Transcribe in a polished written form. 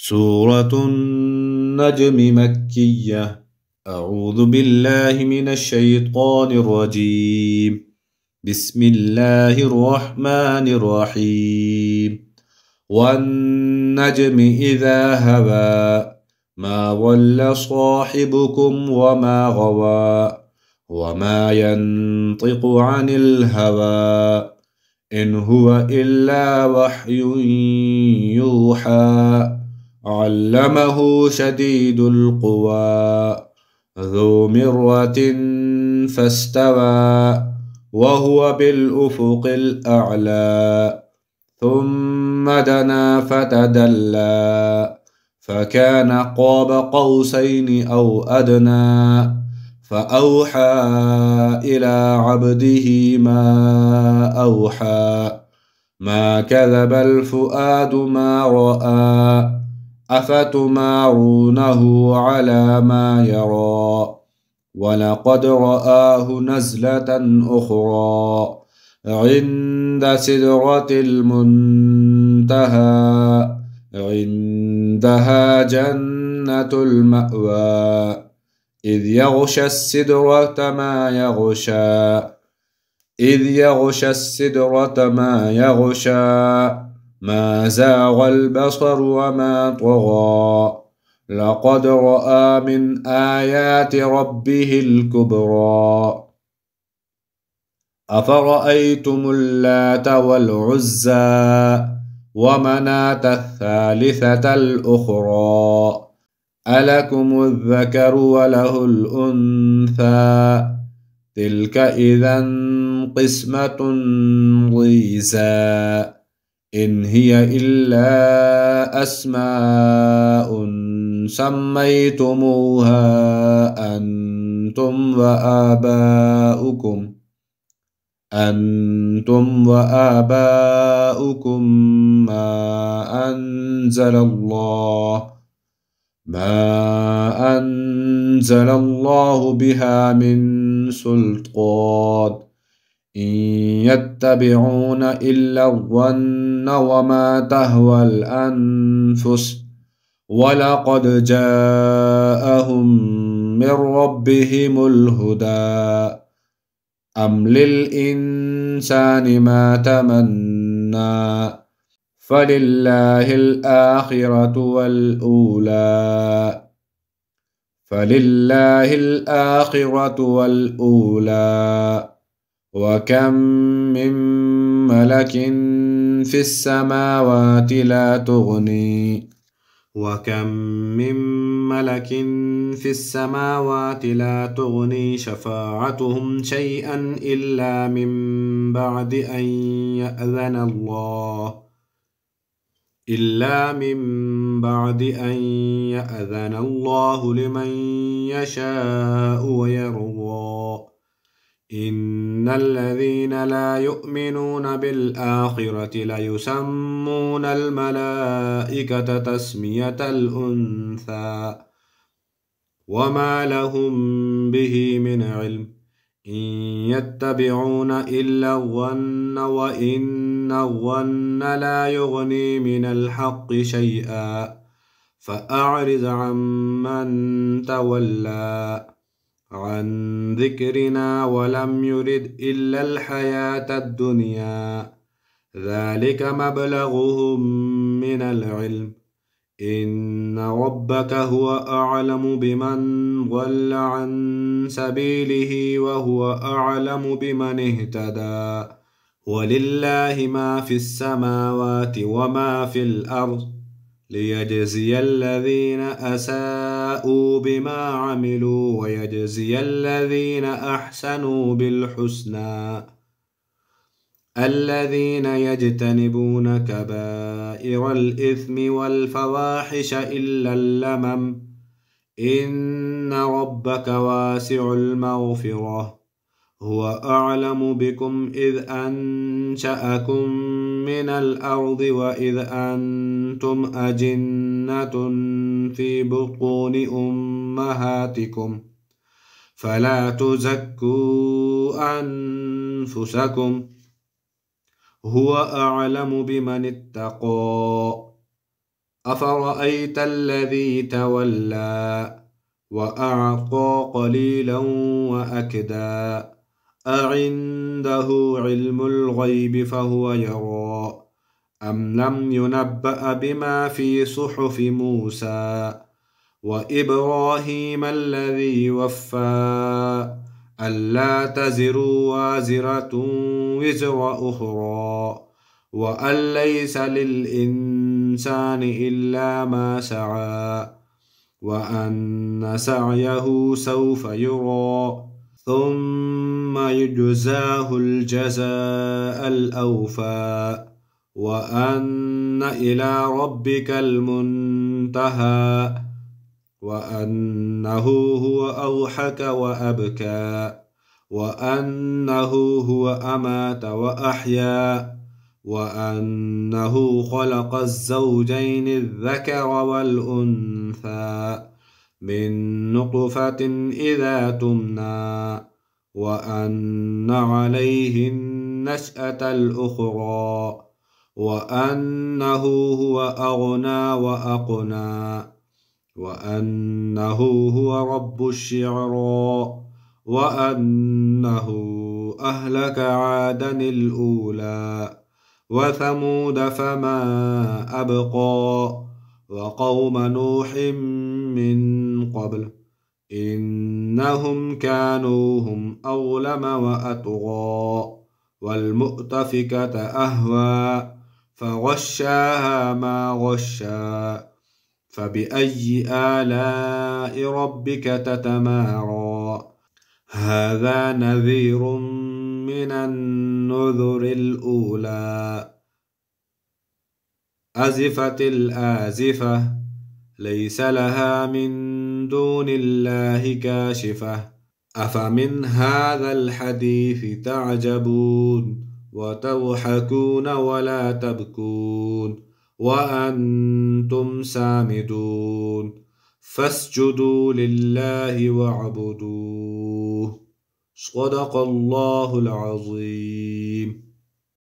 سورة النجم مكية. أعوذ بالله من الشيطان الرجيم. بسم الله الرحمن الرحيم. والنجم إذا هوى ما ضل صاحبكم وما غوى وما ينطق عن الهوى إن هو إلا وحي يوحى علمه شديد القوى ذو مرة فاستوى وهو بالأفق الأعلى ثم دنا فتدلى فكان قاب قوسين أو أدنى فأوحى إلى عبده ما أوحى ما كذب الفؤاد ما رأى أفتمارونه على ما يرى ولقد رآه نزلة أخرى عند سدرة المنتهى عندها جنة المأوى إذ يغشى السدرة ما يغشى إذ يغشى السدرة ما يغشى ما زاغ البصر وما طغى لقد رأى من آيات ربه الكبرى أفرأيتم اللات والعزى ومناة الثالثة الأخرى ألكم الذكر وله الأنثى تلك إذا قسمة ضيزى إن هي إلا أسماء سميتموها أنتم وآباؤكم ما أنزل الله بها من سلطان إن يتبعون إلا الظن وما تهوى الأنفس ولقد جاءهم من ربهم الهدى أم للإنسان ما تمنى فلله الآخرة والأولى وكم من ملك في السماوات لا تغني شفاعتهم شيئا إلا من بعد أن يأذن الله لمن يشاء ويرضى إن الذين لا يؤمنون بالآخرة ليسمون الملائكة تسمية الأنثى وما لهم به من علم إن يتبعون إلا الظن وإن الظن لا يغني من الحق شيئا فأعرض عمن تولى عن ذكرنا ولم يرد إلا الحياة الدنيا ذلك مبلغهم من العلم إن ربك هو أعلم بمن ضل عن سبيله وهو أعلم بمن اهتدى ولله ما في السماوات وما في الأرض ليجزي الذين أساءوا بما عملوا ويجزي الذين أحسنوا بالحسنى الذين يجتنبون كبائر الإثم والفواحش إلا اللمم إن ربك واسع المغفرة هو أعلم بكم إذ أنشأكم من الأرض وإذ أنتم أجنة في بطون أمهاتكم فلا تزكوا أنفسكم هو أعلم بمن اتقى أفرأيت الذي تولى وأعطى قليلا وأكدى أعنده علم الغيب فهو يرى أم لم ينبأ بما في صحف موسى وإبراهيم الذي وفى ألا تزر وازرة وزر أخرى وأن ليس للإنسان إلا ما سعى وأن سعيه سوف يرى ثم يجزاه الجزاء الأوفى وأن إلى ربك المنتهى وأنه هو أضحك وأبكى وأنه هو أمات وأحيا وأنه خلق الزوجين الذكر والأنثى من نطفة إذا تمنى وأن عليه النشأة الأخرى وأنه هو أغنى وأقنى وأنه هو رب الشعرى وأنه أهلك عادا الأولى وثمود فما أبقى وقوم نوح من قبل إنهم كانوا هم أظلم وأطغى والمؤتفكة أهوى فغشاها ما غشى فبأي آلاء ربك تتمارى هذا نذير من النذر الأولى أزفت الآزفة ليس لها من دون الله كاشفة أفمن هذا الحديث تعجبون وتضحكون ولا تبكون وأنتم سامدون فاسجدوا لله واعبدوه صدق الله العظيم.